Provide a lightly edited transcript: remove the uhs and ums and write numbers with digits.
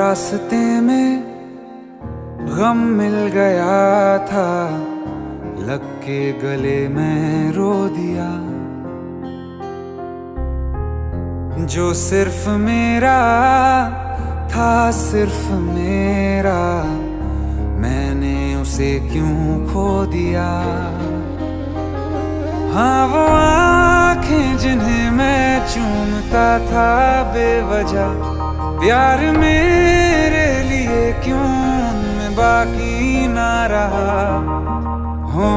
रास्ते में गम मिल गया था, लग के गले में रो दिया। जो सिर्फ मेरा था, सिर्फ मेरा, मैंने उसे क्यों खो दिया। हाँ वो आँखें जिन्हें मैं चूमता था बेवजह, प्यार मेरे लिए क्यों उनमें बाकी ना रहा। हो